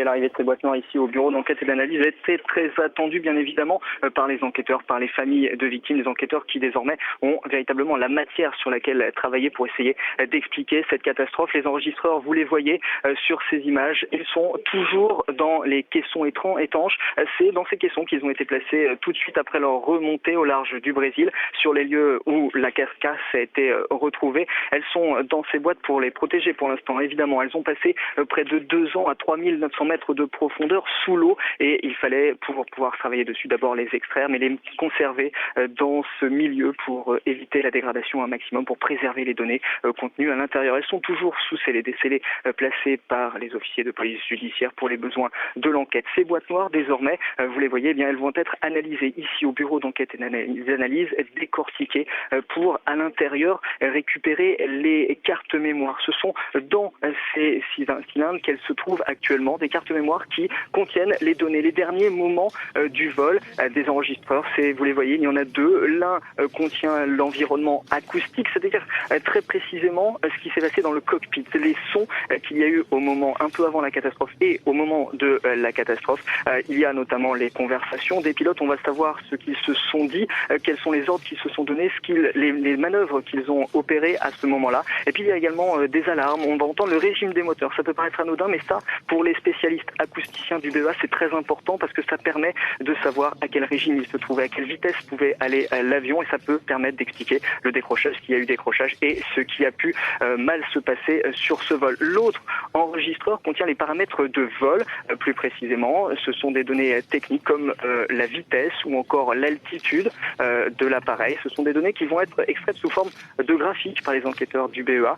et l'arrivée de ces boîtes noires ici au bureau d'enquête et d'analyse était très attendue, bien évidemment, par les enquêteurs, par les familles de victimes, des enquêteurs qui désormais ont véritablement la matière sur laquelle travailler pour essayer d'expliquer cette catastrophe. Les enregistreurs, vous les voyez sur ces images, ils sont toujours dans les caissons étanches. C'est dans ces caissons qu'ils ont été placés tout de suite après leur remontée au large du Brésil, sur les lieux où la carcasse a été retrouvée. Elles sont dans ces boîtes pour les protéger pour l'instant, évidemment. Elles ont passé près de 2 ans à 3900 mètres de profondeur sous l'eau et il fallait pouvoir travailler dessus, d'abord les extraire, mais les conserver dans ce milieu pour éviter la dégradation un maximum, pour préserver les données contenues à l'intérieur. Elles sont toujours sous scellés, des scellés placés par les officiers de police judiciaire pour les besoins de l'enquête. Ces boîtes noires, désormais, vous les voyez, eh bien, elles vont être analysées ici au bureau d'enquête et d'analyse, décortiquées pour, à l'intérieur, récupérer les cartes mémoire. Ce sont dans ces cylindres qu'elles se trouvent actuellement, des cartes mémoire qui contiennent les données, les derniers moments du vol des enregistreurs. Vous les voyez, il y en a 2. L'un contient l'environnement acoustique, c'est-à-dire très précisément ce qui s'est passé dans le cockpit, les sons qu'il y a eu au moment, un peu avant la catastrophe et au moment de la catastrophe. Il y a notamment les conversations des pilotes, on va savoir ce qu'ils se sont dit, quels sont les ordres qu'ils se sont donnés, les manœuvres qu'ils ont opérées à ce moment-là. Et puis il y a également des alarmes, on va entendre le régime des moteurs. Ça peut paraître anodin, mais ça, pour les spécialistes acousticiens du BEA, c'est très important parce que ça permet de savoir à quel régime il se trouvait, à quelle vitesse pouvait aller l'avion, et ça peut permettre d'expliquer le décrochage, s'il y a eu décrochage et ce qui a pu mal se passer sur ce vol. L'autre enregistreur contient les paramètres de vol, plus précisément. Ce sont des données techniques comme la vitesse ou encore l'altitude de l'appareil. Ce sont des données qui vont être extraites sous forme de graphiques par les enquêteurs du BEA.